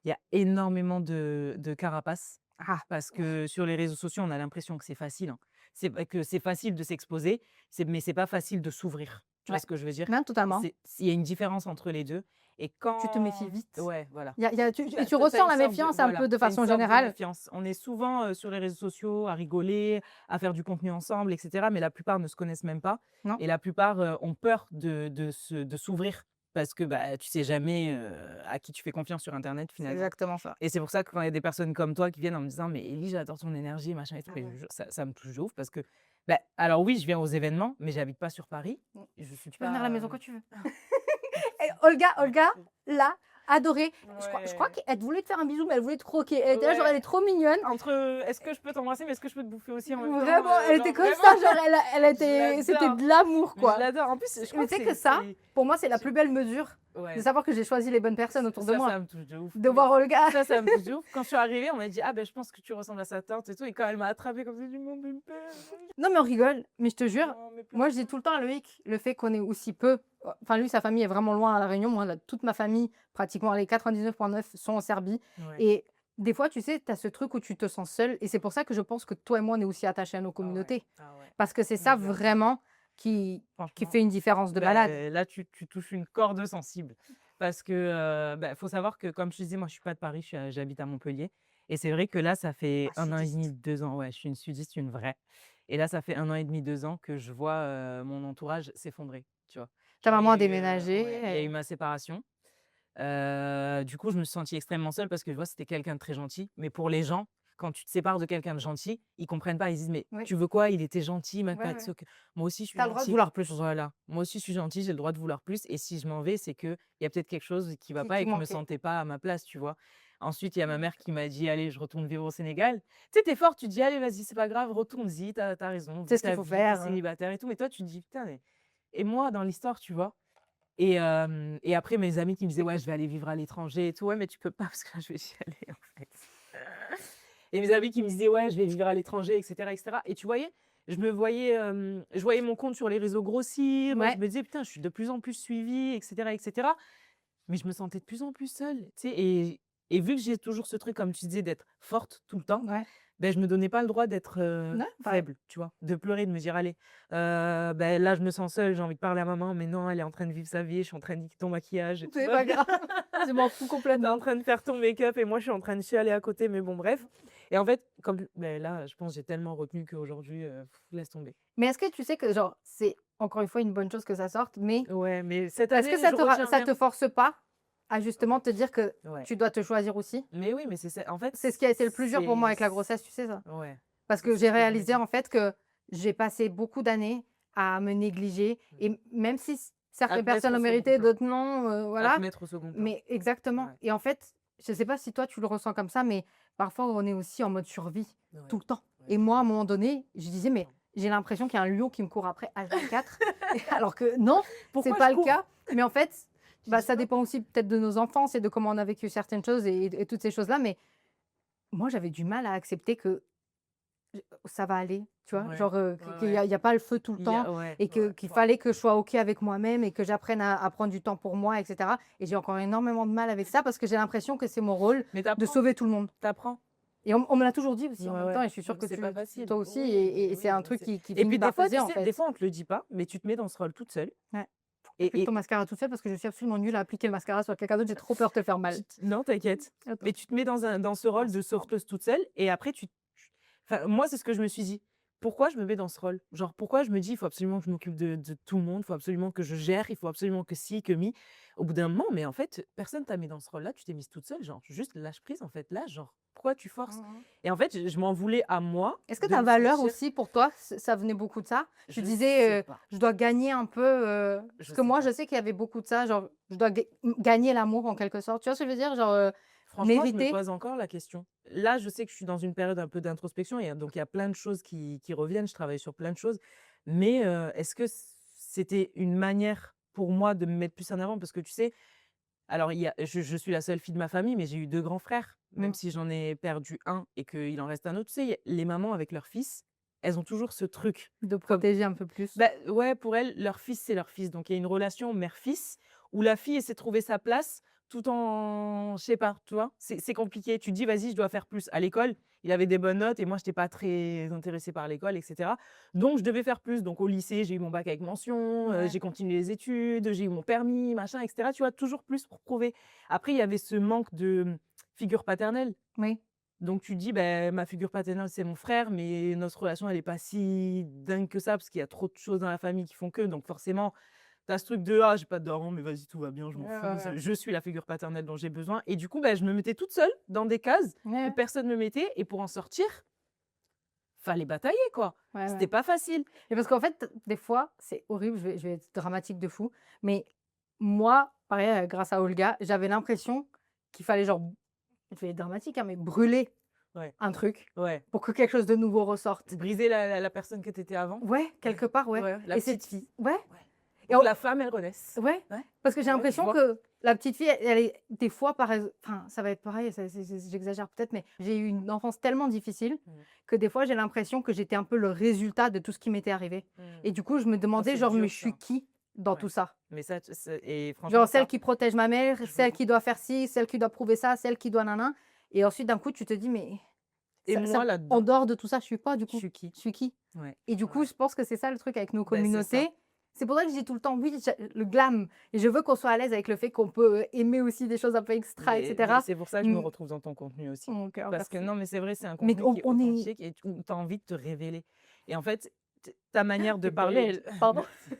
Il y a énormément de carapaces. ah, Parce que sur les réseaux sociaux, on a l'impression que c'est facile, hein. C'est pas que c'est facile de s'exposer, mais c'est pas facile de s'ouvrir. Tu vois ouais, ce que je veux dire? non, totalement. Il y a une différence entre les deux. Et Tu te méfies quand... vite. Ouais, voilà. Et tu ressens la méfiance un peu de T'as une façon sorte de générale. méfiance. On est souvent sur les réseaux sociaux à rigoler, à faire du contenu ensemble, etc. Mais la plupart ne se connaissent même pas. Non, Et la plupart ont peur de s'ouvrir parce que bah, tu sais jamais à qui tu fais confiance sur Internet c'est finalement. exactement ça. Et c'est pour ça que quand il y a des personnes comme toi qui viennent en me disant mais Ellie, j'adore ton énergie, machin et tout, Ah et ouais. ça me touche de ouf parce que bah, alors oui, je viens aux événements, mais j'habite pas sur Paris. Mm. Je suis Tu peux venir à la pas. maison quand tu veux. Et Olga, là, adorée. Je crois Ouais. qu'elle voulait te faire un bisou, mais elle voulait te croquer. Elle était là, genre, Ouais. elle est trop mignonne. Entre est-ce que je peux t'embrasser, mais est-ce que je peux te bouffer aussi en même temps Vraiment, elle était genre, comme vraiment, ça, genre, elle était, c'était l'adore. de l'amour, Mais quoi. je l'adore. En plus, je Mais crois tu sais que que ça, c'est- pour moi, c'est la plus belle mesure de ouais. savoir que j'ai choisi les bonnes personnes autour de Ça, moi. ça me touche de ouf. De voir Olga. Ça me touche de ouf. Quand je suis arrivée, on m'a dit ah ben je pense que tu ressembles à sa tante et tout. Et quand elle m'a attrapée comme ça, du monde me Non, mais on rigole, mais je te jure, Non, mais moi, je dis tout le temps à Loïc, le fait qu'on est aussi peu. Enfin, lui, sa famille est vraiment loin à La Réunion. Moi, toute ma famille, pratiquement les 99,9 sont en Serbie. ouais. Et des fois, tu sais, tu as ce truc où tu te sens seul. Et c'est pour ça que je pense que toi et moi, on est aussi attachés à nos Ah ouais. communautés. Ah ouais. Parce que c'est Je ça me jure. vraiment qui Franchement. fait une différence de malade. Ben, là, tu touches une corde sensible. Parce que faut savoir que, comme je te disais, moi, je suis pas de Paris, j'habite à Montpellier. Et c'est vrai que là, ça fait Ah, 1 an et demi, sudiste. 2 ans. Ouais, je suis une sudiste, une vraie. Et là, ça fait 1 an et demi, 2 ans que je vois mon entourage s'effondrer. Tu vois. Ta Genre, il y maman a a eu, déménagé. ouais, il y a eu ma séparation. Du coup, je me suis sentie extrêmement seule parce que je vois, c'était quelqu'un de très gentil. Mais pour les gens, quand tu te sépares de quelqu'un de gentil, ils comprennent pas. Ils disent: «Mais Oui. tu veux quoi? Il était gentil, même Ouais, pas ouais. de ce que» moi aussi, je suis Tu as le droit de gentille. vouloir plus. Voilà. Moi aussi, je suis gentille, j'ai le droit de vouloir plus et si je m'en vais, c'est qu'il y a peut-être quelque chose qui va pas Qui et que je me manquait. sentais pas à ma place, tu vois? Ensuite, il y a ma mère qui m'a dit: «Allez, je retourne vivre au Sénégal». Tu sais, tu es forte, tu te dis: «Allez, vas-y, c'est pas grave, retourne-y, tu as raison, C'est vis ce qu'il ta faut vie, tu es faire. célibataire et tout». Mais toi, tu te dis: «Putain, mais» et moi, dans l'histoire, tu vois? Et après, mes amis qui me disaient: «Ouais, je vais aller vivre à l'étranger et tout». «Ouais, mais tu peux pas parce que là, je vais y aller, en fait». Et mes amis qui me disaient: «Ouais, je vais vivre à l'étranger» et cetera et cetera et tu voyais? Je voyais mon compte sur les réseaux grossir, je Ouais. me disais: «Putain, je suis de plus en plus suivie» et cetera, mais je me sentais de plus en plus seule, tu sais? Et vu que j'ai toujours ce truc, comme tu disais, d'être forte tout le temps, Ouais. ben je me donnais pas le droit d'être, Ouais, pareil. faible, tu vois? De pleurer, de me dire: «Allez, là, je me sens seule, j'ai envie de parler à maman, mais non, elle est en train de vivre sa vie, je suis en train de niquer ton maquillage et tout C'est va pas bien. grave. Je m'en fous Tu es en complètement. train de faire ton make-up et moi, je suis en train de chialer à côté», mais bon, bref. Et en fait, là, je pense, j'ai tellement retenu qu'aujourd'hui, laisse tomber. Mais est-ce que tu sais que genre, c'est encore une fois une bonne chose que ça sorte, mais Ouais, mais cette est-ce que année, je retiens ça rien. te force pas à justement te dire que Ouais. tu dois te choisir aussi? Mais oui, mais c'est ça. En fait, C'est ce qui a été le plus dur pour moi c'est avec la grossesse, tu sais ça? ouais, Parce que c'est j'ai ce que je me réalisé dis. en fait que j'ai passé beaucoup d'années à me négliger et même si À certaines te mettre personnes au le second méritaient, plan. d'autres non, À te voilà. mettre au second plan. Mais exactement. Ouais, Et en fait, je sais pas si toi tu le ressens comme ça, mais parfois on est aussi en mode survie ouais, tout le temps. ouais, Et tout le moi, à un temps, moment donné, je disais, tout le mais temps. j'ai l'impression qu'il y a un lion qui me court après H24. Alors que non, c'est Pourquoi je pas le cours? cas. Mais en fait, Tu dis ça pas? dépend aussi peut-être de nos enfances et de comment on a vécu certaines choses et toutes ces choses-là. Mais moi, j'avais du mal à accepter que ça va aller, tu vois? Ouais, Genre, ouais, qu'il y ouais. a pas le feu tout le Il y temps a ouais, et ouais, qu'il ouais. fallait que je sois OK avec moi-même et que j'apprenne à prendre du temps pour moi et cetera et j'ai encore énormément de mal avec ça parce que j'ai l'impression que c'est mon rôle Mais de t'apprends, sauver tout le monde t'apprends. et on me l'a toujours dit aussi en Ouais, même temps ouais. et je suis sûre que C'est pas facile. toi aussi Oui, et mais c'est oui, un mais truc c'est qui et finit puis des par fois, peser, tu en sais, des fait. fois, on te le dit pas, mais tu te mets dans ce rôle toute seule Ouais. Applique et ton mascara toute seule parce que je suis absolument nulle à appliquer le mascara sur quelqu'un d'autre, j'ai trop peur de te faire mal. non, t'inquiète, Attends. mais tu te mets dans ce rôle de sauveteuse toute seule et après enfin, moi, c'est ce que je me suis dit. Pourquoi je me mets dans ce rôle? Genre, pourquoi je me dis: «Il faut absolument que je m'occupe de tout le monde, il faut absolument que je gère, il faut absolument que si, que mi». Au bout d'un moment, mais en fait, personne t'a mis dans ce rôle-là, tu t'es mise toute seule, genre, juste lâche prise, en fait. Là, genre, pourquoi tu Mmh forces? mh. Et en fait, je m'en voulais à moi Est-ce que de ta me valeur sentir aussi pour toi, ça venait beaucoup de ça? Tu je sais disais, pas, «Je dois gagner un peu», parce je que sais moi je pas. sais qu'il y avait beaucoup de ça, genre je dois gagner l'amour en quelque sorte. Tu vois ce que je veux dire? Genre, Franchement, je me mériter. pose encore la question. Là, je sais que je suis dans une période un peu d'introspection et donc il y a plein de choses qui reviennent, je travaille sur plein de choses. Mais, est-ce que c'était une manière pour moi de me mettre plus en avant? Parce que tu sais, alors il y a je suis la seule fille de ma famille, mais j'ai eu 2 grands frères, même Mmh. si j'en ai perdu un et qu'il en reste un autre. Tu sais, les mamans avec leurs fils, elles ont toujours ce truc De comme protéger un peu plus. bah, ouais, pour elles, leur fils, c'est leur fils. Donc il y a une relation mère-fils où la fille essaie de trouver sa place tout en je sais pas, tu vois? C'est compliqué. Tu te dis: «Vas-y, je dois faire plus». À l'école, il avait des bonnes notes et moi, j'étais pas très intéressée par l'école et cetera. Donc je devais faire plus. Donc au lycée, j'ai eu mon bac avec mention, Ouais. j'ai continué les études, j'ai eu mon permis, machin et cetera. Tu vois? Toujours plus pour prouver. Après, il y avait ce manque de, figure paternelle. Oui. Donc tu te dis: «Beh, ma figure paternelle, c'est mon frère, mais notre relation, elle est pas si dingue que ça, parce qu'il y a trop de choses dans la famille qui font que». Donc forcément, tu as ce truc de: «Ah, j'ai pas de daron, mais vas-y, tout va bien, je m'en Ouais, fous. ouais, ouais. Je suis la figure paternelle dont j'ai besoin». Et du coup, bah, je me mettais toute seule dans des cases que Ouais, personne ne me mettait et pour en sortir, fallait batailler, quoi. ouais, C'était ouais. pas facile. Et parce qu'en fait, des fois, c'est horrible, je vais être dramatique de fou, mais moi, pareil, grâce à Olga, j'avais l'impression qu'il fallait genre, je vais être dramatique, hein, mais brûler Ouais, un truc ouais. pour que quelque chose de nouveau ressorte. Briser la personne que tu étais avant. Ouais, Ouais, quelque part, ouais. ouais, la Et c'est petite fille. ouais Ouais. et Pour que la femme, elle renaisse. ouais, Ouais, parce que j'ai ouais, je l'impression vois. que la petite fille, elle est des fois enfin, ça va être pareil, j'exagère peut-être, mais j'ai eu une enfance tellement difficile Mmh. que des fois, j'ai l'impression que j'étais un peu le résultat de tout ce qui m'était arrivé. Mmh. Et du coup, je me Oh, demandais c'est genre: «Mais dur je suis ça. qui dans tout Ouais. ça?» Mais ça, et franchement, Genre celle ça, qui protège ma mère, je celle veux qui doit faire ci, celle qui doit prouver ça, celle qui doit nin et ensuite d'un coup, tu te dis: «Mais et ça moi en là-dedans, dehors de tout ça, je suis quoi du je coup? suis qui? Je suis qui?» Ouais, Et du coup, ouais. je pense que c'est ça le truc avec nos Bah, c'est ça. communautés. C'est pour ça que je dis tout le temps: «Oui, le glam» et je veux qu'on soit à l'aise avec le fait qu'on peut, aimer aussi des choses un peu extra et Mais cetera. c'est pour ça que je me Mmh, retrouve dans ton contenu aussi. mon cœur, Parce que merci. non, mais c'est vrai, c'est un Mais contenu qui est on est authentique et où tu as envie de te révéler. Et en fait, ta manière de tu parler, belle, pardon. merci.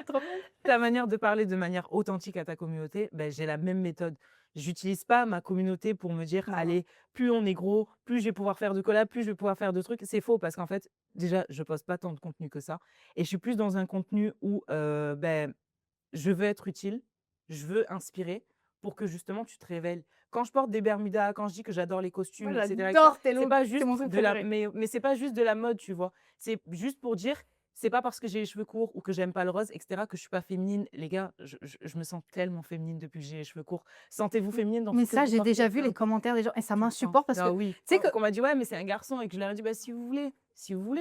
Trop belle. Ta manière de parler de manière authentique à ta communauté, ben j'ai la même méthode. J'utilise pas ma communauté pour me dire, Non, non. allez, plus on est gros, plus je vais pouvoir faire de collabs, plus je vais pouvoir faire de trucs. C'est faux parce qu'en fait, déjà, je poste pas tant de contenu que ça. Et je suis plus dans un contenu où je veux être utile, je veux inspirer pour que justement tu te révèles. Quand je porte des Bermudas, quand je dis que j'adore les costumes, Moi, etc., j'adore tes c'est looks, pas c'est juste mon truc de la, préféré. mais c'est pas juste de la mode, tu vois. C'est juste pour dire, c'est pas parce que j'ai les cheveux courts ou que j'aime pas le rose, etc., que je suis pas féminine. Les gars, je me sens tellement féminine depuis que j'ai les cheveux courts. Sentez-vous féminine dans Mais tout ce que ça, vous j'ai portez. déjà vu les commentaires des gens et ça Tout le temps. m'insupporte parce que, Ah tu oui, sais que qu'on m'a dit, ouais, mais c'est un garçon et que je leur ai dit, bah, si vous voulez,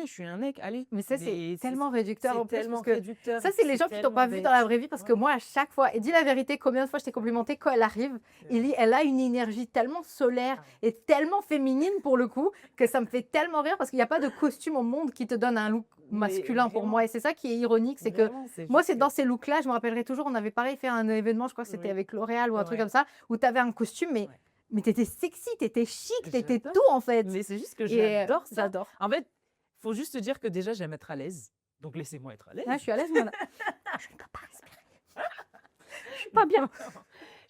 je suis un mec, allez. mais ça, c'est Mais tellement réducteur c'est en plus parce tellement que réducteur ça, et c'est puis les c'est gens qui t'ont tellement pas vu dans la bête. vraie vie parce que Ouais. moi, à chaque fois, et dis la vérité, combien de fois je t'ai complimenté quand elle arrive, Ellie, elle a une énergie tellement solaire Ah. et tellement féminine pour le coup que ça me fait tellement rire parce qu'il n'y a pas de costume au monde qui te donne un look Mais masculin pour moi. vraiment, Et c'est ça qui est ironique, c'est que vraiment, c'est moi, juste c'est que dans ces looks-là, je me rappellerai toujours, on avait pareil fait un événement, je crois que c'était oui, avec L'Oréal ou un truc ouais, comme ça, où tu avais un costume, ouais. mais t'étais sexy, t'étais chic, t'étais J'adore. tout en fait. Mais c'est juste que Et j'adore ça. j'adore. En fait, faut juste te dire que déjà, j'aime être à l'aise. Donc laissez-moi être à Là, je l'aise. suis à l'aise, moi. Là. Je ne peux pas respirer. Je suis pas bien.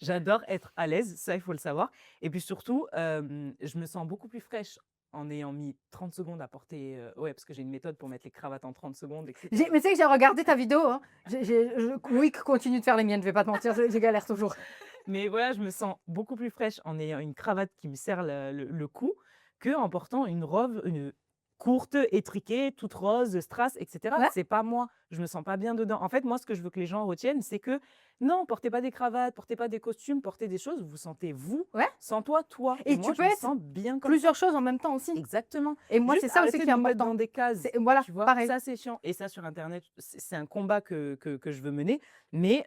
J'adore être à l'aise, ça, il faut le savoir. Et puis surtout, je me sens beaucoup plus fraîche en ayant mis 30 secondes à porter. Ouais, parce que j'ai une méthode pour mettre les cravates en 30 secondes, etc. Mais tu sais que j'ai regardé ta vidéo. Hein. Wick continue de faire les miennes, je vais pas te mentir, je galère toujours. Mais voilà, je me sens beaucoup plus fraîche en ayant une cravate qui me serre le cou que en portant une robe courte, étriquée, toute rose, strass, etc. Ouais. C'est pas moi. Je me sens pas bien dedans. En fait, moi, ce que je veux que les gens retiennent, c'est que non, portez pas des cravates, portez pas des costumes, portez des choses où vous sentez vous, Ouais. sans toi, toi. Et moi, tu je peux me être sens bien comme plusieurs choses en même temps aussi. ça. Exactement. Et moi, Juste c'est ça aussi arrêtez qui de est nous mettre important. dans des cases. Voilà, Tu vois, pareil. ça c'est chiant. Et ça sur Internet, c'est un combat que je veux mener. Mais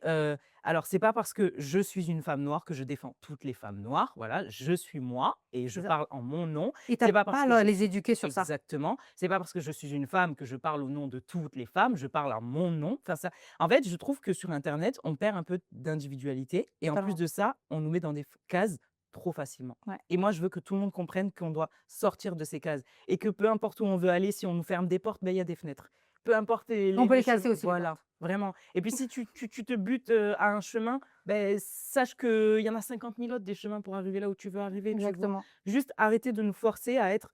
alors, c'est pas parce que je suis une femme noire que je défends toutes les femmes noires. Voilà, je suis moi et je C'est ça. parle en mon nom. Et C'est t'as pas parce pas que à je les suis éduquer sur ça. exactement. C'est pas parce que je suis une femme que je parle au nom de toutes les femmes. Je parle à mon nom. Enfin, ça. En fait, je trouve que sur Internet, on perd un peu d'individualité et en plus Totalement. de ça, on nous met dans des cases trop facilement. Ouais. Et moi, je veux que tout le monde comprenne qu'on doit sortir de ces cases et que peu importe où on veut aller, si on nous ferme des portes, ben, il y a des fenêtres. Peu importe On peut les casser chemins. aussi, les Voilà, portes. vraiment. Et puis si tu te butes à un chemin, ben, sache qu'il y en a 50 000 autres des chemins pour arriver là où tu veux arriver. Tu vois. Exactement. Juste arrêter de nous forcer à être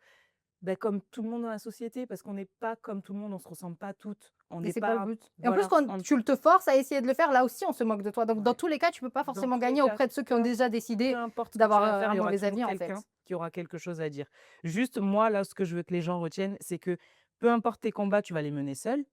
comme tout le monde dans la société parce qu'on n'est pas comme tout le monde, on se ressemble pas toutes. On Et n'est c'est pas le pas. but. Et en plus, Voilà, quand tu te forces à essayer de le faire, là aussi, on se moque de toi. Donc, dans Ouais. tous les cas, tu peux pas Dans forcément tous les gagner cas, auprès de ceux qui ont peu déjà décidé peu importe ce que tu d'avoir vas faire, un il y aura mauvais toujours avis, en fait. quelqu'un qui aura quelque chose à dire. Juste, moi, là, ce que je veux que les gens retiennent, c'est que peu importe tes combats, tu vas les mener seul,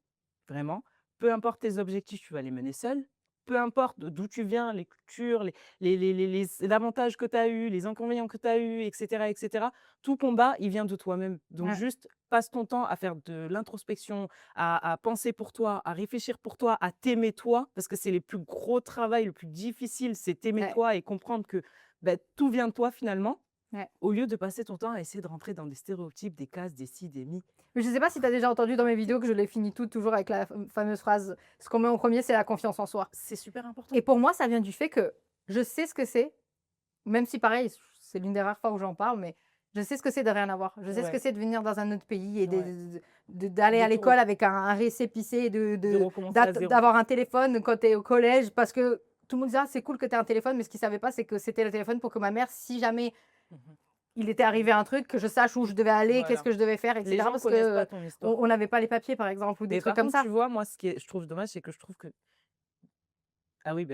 vraiment. Peu importe tes objectifs, tu vas les mener seul. Peu importe d'où tu viens, les cultures, les avantages que tu as eus, les inconvénients que tu as eus, etc., etc. Tout combat, il vient de toi-même. Donc, Ouais. juste passe ton temps à faire de l'introspection, à penser pour toi, à réfléchir pour toi, à t'aimer toi, parce que c'est le plus gros travail, le plus difficile, c'est t'aimer Ouais. toi et comprendre que tout vient de toi finalement, Ouais. au lieu de passer ton temps à essayer de rentrer dans des stéréotypes, des cases, des ci, des mi. Mais je sais pas si tu as déjà entendu dans mes vidéos que je les finis toutes toujours avec la fameuse phrase ce qu'on met en premier, c'est la confiance en soi. C'est super important. Et pour moi, ça vient du fait que je sais ce que c'est, même si pareil, c'est l'une des rares fois où j'en parle, mais je sais ce que c'est de rien avoir. Je sais ce que Ouais. c'est de venir dans un autre pays et Ouais. d'aller De à tout l'école avec un récépissé et De recommencer à zéro. d'avoir un téléphone quand tu es au collège parce que tout le monde dit ah, c'est cool que tu aies un téléphone, mais ce qu'ils ne savaient pas, c'est que c'était le téléphone pour que ma mère, si jamais Mhm. il était arrivé un truc, que je sache où je devais aller, Voilà. qu'est-ce que je devais faire, etc. Les gens parce connaissent que pas ton histoire. on n'avait pas les papiers, par exemple, ou des Mais trucs par comme contre, ça. tu vois, moi, ce je trouve dommage, c'est que je trouve que ah oui,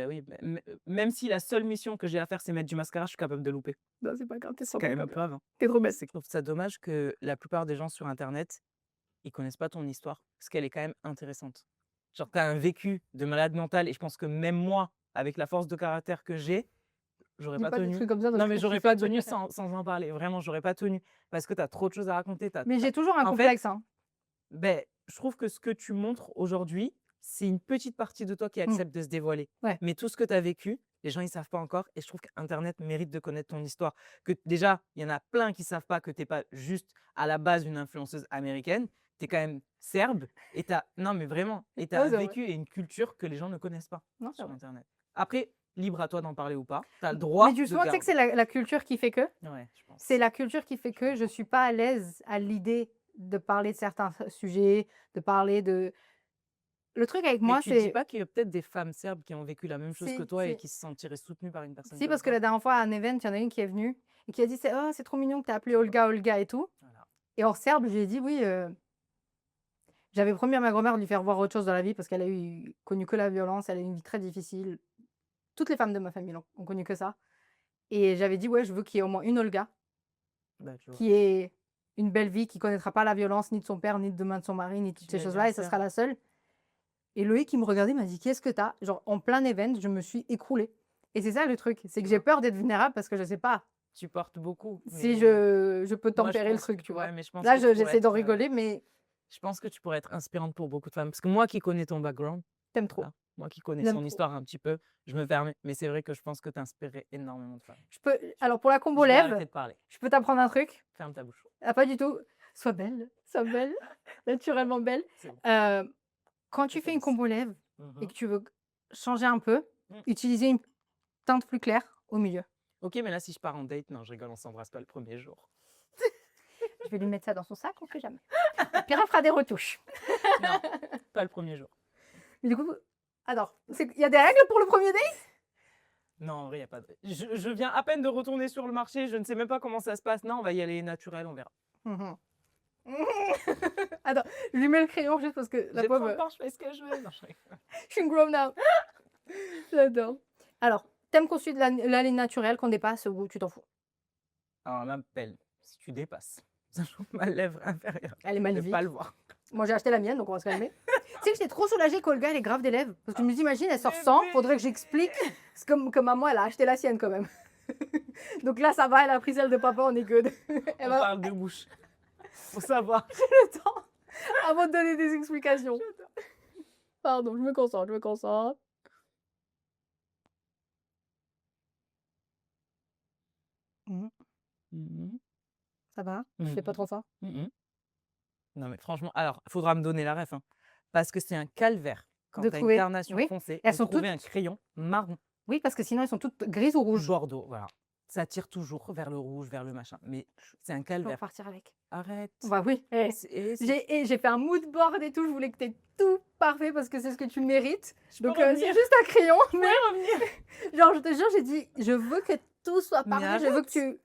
même si la seule mission que j'ai à faire, c'est mettre du mascara, je suis capable de louper. Non, c'est pas grave, t'es C'est quand même grave, hein. T'es trop bête. Je trouve ça dommage que la plupart des gens sur internet, ils connaissent pas ton histoire, parce qu'elle est quand même intéressante. Genre, tu as un vécu de malade mental et je pense que même moi, avec la force de caractère que j'ai, j'aurais Dis pas pas des tenu. trucs comme ça. Non, mais j'aurais pas tenu sans en parler. Vraiment, j'aurais pas tenu. Parce que tu as trop de choses à raconter. Mais j'ai toujours un En fait, complexe. Hein. je trouve que ce que tu montres aujourd'hui, c'est une petite partie de toi qui accepte de se dévoiler. Ouais. Mais tout ce que tu as vécu, les gens, ils savent pas encore. Et je trouve qu'Internet mérite de connaître ton histoire. Que déjà, il y en a plein qui savent pas que tu n'es pas juste à la base une influenceuse américaine. Tu es quand même serbe. Et tu as, non, mais vraiment, et tu as Ouais, un c'est vrai. vécu et une culture que les gens ne connaissent pas Non, c'est sur vrai. Internet. Après, libre à toi d'en parler ou pas. Tu as le droit. Mais justement, tu sais que c'est la culture qui fait que. Ouais, je pense. C'est la culture qui fait que je suis pas à l'aise à l'idée de parler de certains sujets, de parler de. le truc avec Mais moi, tu dis c'est... pas qu'il y a peut-être des femmes serbes qui ont vécu la même chose que Si, toi et si. qui se sentiraient soutenues par une personne Si, comme parce que toi? la dernière fois, à un event, il y en a une qui est venue et qui a dit, oh, c'est trop mignon que tu as appelé Olga, Olga et tout. Voilà. Et en serbe, je lui ai dit, oui, j'avais promis à ma grand-mère de lui faire voir autre chose dans la vie parce qu'elle a connu que la violence, elle a eu une vie très difficile. Toutes les femmes de ma famille ont connu que ça. Et j'avais dit, ouais, je veux qu'il y ait au moins une Olga Bah, tu vois. qui ait une belle vie, qui connaîtra pas la violence ni de son père, ni de demain de son mari, ni de toutes ces J'imagine choses-là, et ça ça. sera la seule. Et Loïc, qui me regardait, m'a dit, qu'est-ce que t'as? Genre, en plein event, je me suis écroulée. Et c'est ça le truc, c'est que j'ai peur d'être vulnérable parce que je sais pas Tu portes beaucoup, si mais je peux moi, je tempérer le pense truc, tu vois. ouais, mais je pense Là, que tu pourrais j'essaie d'en être, rigoler, mais je pense que tu pourrais être inspirante pour beaucoup de femmes. Parce que moi qui connais ton background, t'aimes trop. voilà, moi qui connais J'aime son trop. histoire un petit peu, je me permets. Mais c'est vrai que je pense que tu inspirais énormément de femmes. Alors, pour la Je combo vais lèvres, arrêter de parler. je peux t'apprendre un truc. Ferme ta bouche. Ah, pas du tout. Sois belle, naturellement belle. C'est bon. Quand tu Je fais une pense. combo lèvres et Mhm. que tu veux changer un peu, Mm. utiliser une teinte plus claire au milieu. Ok, mais là, si je pars en date, non, je rigole, on s'embrasse pas le premier jour. Je vais lui mettre ça dans son sac, on sait jamais. Et puis elle fera des retouches. Non, pas le premier jour. Mais du coup, alors, il y a des règles pour le premier date? Non, en vrai, il n'y a pas de. Je viens à peine de retourner sur le marché, je ne sais même pas comment ça se passe. Non, on va y aller naturel, on verra. Mhm. Attends, je lui mets le crayon juste parce que la J'ai pauvre, 30 ans, je fais ce que je veux. Non, je rigole. je suis une grown up. J'adore. Alors, t'aimes qu'on suive la ligne naturelle, qu'on dépasse ou tu t'en fous? Alors, m'appelle, si tu dépasses, sachant que ma lèvre inférieure, Elle est ne magnifique. pas le voir. Moi, j'ai acheté la mienne, donc on va se calmer. Tu sais que j'étais trop soulagée qu'Olga, elle est grave des lèvres. Parce que je me dis, imagine, elle sort sans, faudrait que j'explique. C'est comme que maman, elle a acheté la sienne quand même. Donc là, ça va, elle a pris celle de papa, on est good. Elle On va parle de bouche. Faut savoir. le temps avant de donner des explications. Pardon, je me concentre. Mhm. Ça va? Je fais pas trop fort? Mhm. Non, mais franchement, alors, il faudra me donner la ref, hein, parce que c'est un calvaire quand De tu as une trouver, carnation oui. foncée, Elles de sont trouver toutes- un crayon marron Oui, parce que sinon, elles sont toutes grises ou rouges. Bordeaux, voilà. Ça tire toujours vers le rouge, vers le machin. Mais c'est un Je peux calvaire. repartir avec. Arrête. Bah oui. J'ai fait un mood board et tout. Je voulais que t'aies tout parfait parce que c'est ce que tu mérites. Donc, c'est juste un crayon. Mais genre, je te jure, j'ai dit, je veux que tout soit Mais parfait. Je veux que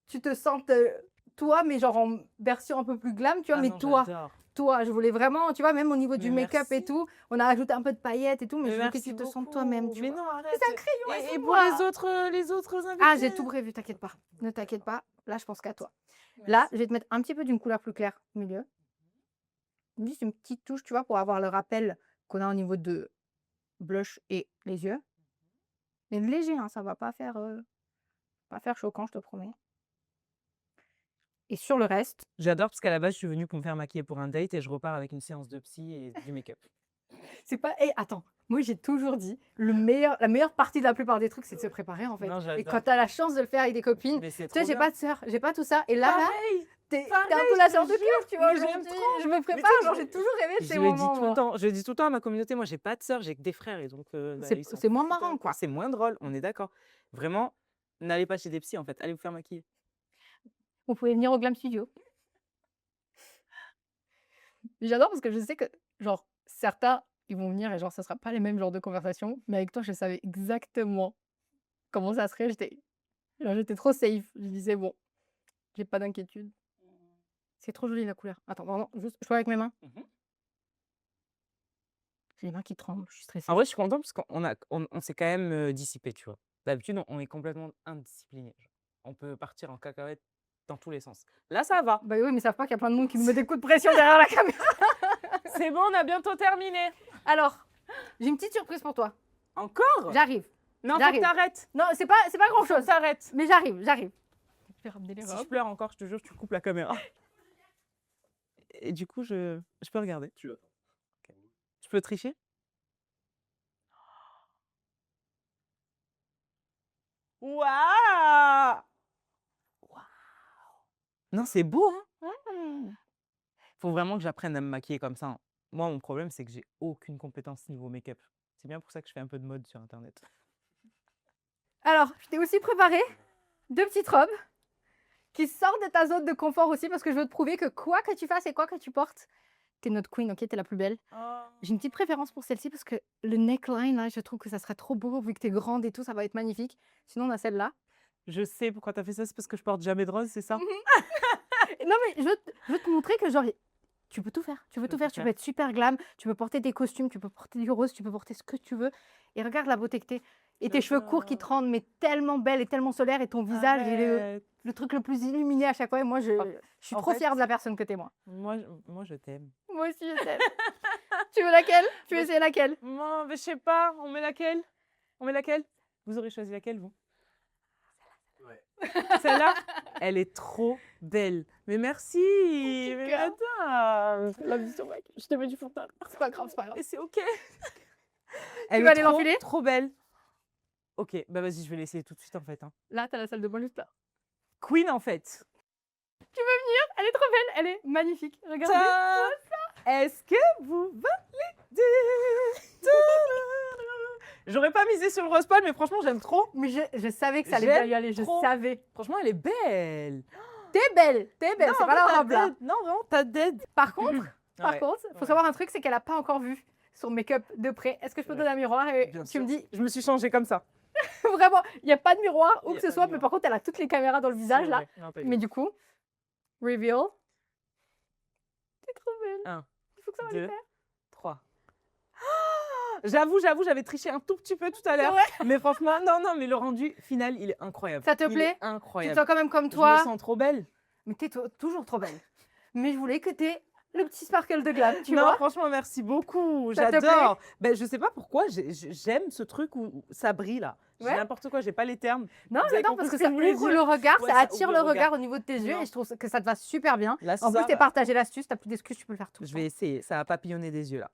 tu te sentes toi, mais genre en version un peu plus glam, tu vois. Ah mais non, toi, j'adore. je voulais vraiment, tu vois, même au niveau du Mais make-up et merci. tout, on a rajouté un peu de paillettes et tout, mais je veux que merci tu te sentes beaucoup. toi-même, tu Mais vois. non, arrête. C'est un crayon, Et c'est pour moi. les autres invités. Ah, j'ai tout prévu, t'inquiète pas. Ne t'inquiète pas. Là, je pense qu'à toi. Là, je vais te mettre un petit peu d'une couleur plus claire au milieu. Juste une petite touche, tu vois, pour avoir le rappel qu'on a au niveau de blush et les yeux. Mais léger, hein, ça va pas faire choquant, je te promets. Et sur le reste, J'adore parce qu'à la base, je suis venue pour me faire maquiller pour un date et je repars avec une séance de psy et du make-up. c'est pas. Eh, attends, moi j'ai toujours dit, la meilleure partie de la plupart des trucs, c'est de se préparer en fait. Non, Et j'adore. quand t'as la chance de le faire avec des copines, Mais c'est tu sais, trop j'ai bien. pas de sœur, j'ai pas tout ça. Et là, Pareil. t'es un pareil, peu la je sœur te de cœur, tu vois. Mais j'aime aujourd'hui. trop. Je me tu prépare, sais, genre j'ai toujours rêvé de Je ces le dis moments. tout le moi. temps. Je le dis tout le temps à ma communauté. Moi, j'ai pas de sœur, j'ai que des frères et donc C'est moins marrant, quoi. C'est moins drôle. On est d'accord. Vraiment, n'allez pas chez des psys en fait. Allez vous faire maquiller. Vous pouvez venir au Glam Studio. J'adore parce que je sais que, genre, certains, ils vont venir et genre, ça sera pas les mêmes genres de conversations. Mais avec toi, je savais exactement comment ça serait. J'étais trop safe. Je disais, bon, j'ai pas d'inquiétude. C'est trop joli la couleur. Attends, pardon, juste, je fais avec mes mains. J'ai les mains qui tremblent, je suis stressée. En vrai, je suis content parce on s'est quand même dissipé, tu vois. D'habitude, on est complètement indiscipliné. On peut partir en cacahuète dans tous les sens. Là, ça va. Bah oui, mais ils savent pas qu'il y a plein de monde qui me met des coups de pression derrière la caméra. C'est bon, on a bientôt terminé. Alors, j'ai une petite surprise pour toi. Encore? J'arrive. Non, faut que j'arrive. t'arrêtes. Non, c'est pas grand chose. T'arrêtes. Mais j'arrive. Je vais ramener les Si je robes. pleure encore, je te jure, tu coupes la caméra. Et du coup, je peux regarder. Tu attends. Je peux tricher? Waouh! Non, c'est beau, hein? Faut vraiment que j'apprenne à me maquiller comme ça, hein. Moi, mon problème, c'est que j'ai aucune compétence niveau make-up. C'est bien pour ça que je fais un peu de mode sur internet. Alors, je t'ai aussi préparé 2 petites robes qui sortent de ta zone de confort aussi parce que je veux te prouver que quoi que tu fasses et quoi que tu portes, t'es notre queen, ok, t'es la plus belle. Oh. J'ai une petite préférence pour celle-ci parce que le neckline, là, je trouve que ça serait trop beau vu que t'es grande et tout, ça va être magnifique. Sinon, on a celle-là. Je sais pourquoi t'as fait ça, c'est parce que je porte jamais de rose, c'est ça? Non, mais je veux te montrer que, genre, tu peux tout faire. Tu peux tout faire. Tu peux être super glam, tu peux porter des costumes, tu peux porter du rose, tu peux porter ce que tu veux. Et regarde la beauté que t'es. Et tes cheveux courts qui te rendent mais tellement belle et tellement solaire. Et ton visage, il est Arrête. le truc le plus illuminé à chaque fois. Et moi, je suis en trop fait- fière de la personne que t'es, moi. Moi, je t'aime. Moi aussi, je t'aime. Tu veux laquelle? Tu veux essayer laquelle? Moi, mais je sais pas, on met laquelle? On met laquelle? Vous aurez choisi laquelle, vous? Celle-là, elle est trop belle. Mais merci, mais cœur. madame. La vie sur mec. Je te mets du fond de teint. C'est pas grave, c'est pas grave. Mais c'est ok. Elle veux est aller trop, l'enfiler? trop belle. Ok, bah vas-y, je vais l'essayer tout de suite en fait. Hein. Là, t'as la salle de bain juste là. Queen en fait. Elle est trop belle, elle est magnifique. Regardez. Est-ce que vous validez? J'aurais pas misé sur le rose poil, mais franchement, j'aime trop. Mais je savais que ça allait J'aime bien lui aller, je trop. savais. Franchement, elle est belle. T'es belle, c'est pas la t'as robe là. dead. Non, vraiment, t'as dead. Par contre, Ouais. faut ouais. savoir un truc, c'est qu'elle a pas encore vu son make-up de près. Est-ce que je peux te Ouais. donner un miroir et Bien tu sûr. me dis Je me suis changée comme ça. vraiment, il n'y a pas de miroir où Y a que ce pas de soit, mais miroir. par contre, elle a toutes les caméras dans le visage là. Non, pas Mais du coup, reveal. C'est trop belle. Un, Il faut que ça va 2, le faire. 3. J'avoue, j'avais triché un tout petit peu tout à l'heure. vrai Mais franchement, non, mais le rendu final, il est incroyable. Ça te Il est plaît? Tu te incroyable. sens quand même comme Je me toi. sens trop belle. Mais t'es toujours trop belle. Mais je voulais que t'aies le petit sparkle de glam, tu non, vois. franchement, merci beaucoup. Ça te J'adore. Ben, je sais pas pourquoi, j'aime ce truc où ça brille là. Je dis Ouais. n'importe quoi, j'ai pas les termes. Non, Vous avez j'adore compris parce que ce que ça je voulais ouvre dire? le regard, Ouais, ça ça attire ouvre le le regard regard. au niveau de tes yeux Non. et je trouve que ça te va super bien. Là, En plus, ça, t'es partagé l'astuce, t'as plus d'excuses, tu peux le faire tout le je temps. vais essayer. Ça va papillonner des yeux là.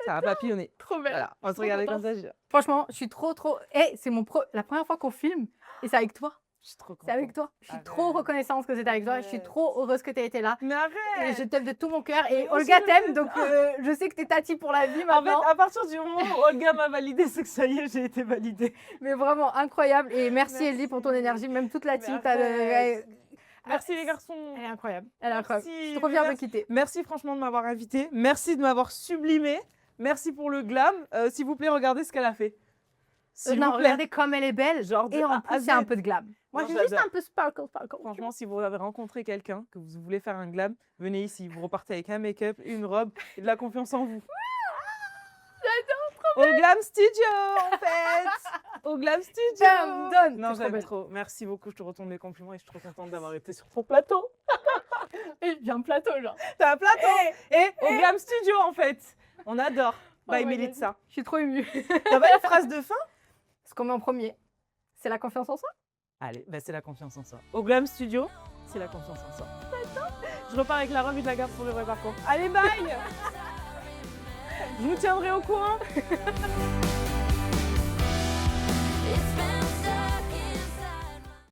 Ça va papillonner. Trop belle. Voilà, on va se Trop regarder contente. comme ça. Franchement, je suis trop. C'est la première fois qu'on filme et c'est avec toi. Je suis trop contente. C'est avec toi. Je suis Arrête. trop reconnaissante que c'était avec toi. Je suis Arrête. trop heureuse que tu aies été là. Mais Et arrête. je t'aime de tout mon cœur. Et Mais moi Olga aussi, je t'aime, t'aime. donc je sais que t'es Tati pour la vie En fait, maintenant. à partir du moment où Olga m'a validé, c'est que ça y est, j'ai été validée. Mais vraiment incroyable. Et merci Merci. Ellie pour ton énergie. Même toute la Mais team. arrête. Merci les garçons. Elle est incroyable. Elle est incroyable. Merci, Je suis trop fière de merci. quitter. Merci franchement de m'avoir invité. Merci de m'avoir sublimé. Merci pour le glam. S'il vous plaît, regardez ce qu'elle a fait. S'il Non, vous plaît. regardez comme elle est belle. Genre de Et A en à plus, Z. c'est un peu de glam. Moi, Non, j'ai juste j'adore. un peu sparkle. Franchement, si vous avez rencontré quelqu'un, que vous voulez faire un glam, venez ici. Vous repartez avec un make-up, une robe et de la confiance en vous. Au Glam Studio, en fait. Au Glam Studio. Bam, donne. Non, C'est trop j'aime belle. trop. Merci beaucoup. Je te retourne les compliments et je suis trop contente d'avoir été sur ton plateau. Et j'ai un plateau, genre. T'as un plateau. Et au Glam Studio, en fait. On adore. Bye, my Mélite, God. ça. Je suis trop émue. T'as pas une phrase de fin? Ce qu'on met en premier, c'est la confiance en soi. Allez, bah c'est la confiance en soi. Au Glam Studio, c'est la confiance en soi. Je repars avec la robe et de la garde pour le vrai parcours. Allez, bye. Je vous tiendrai au courant.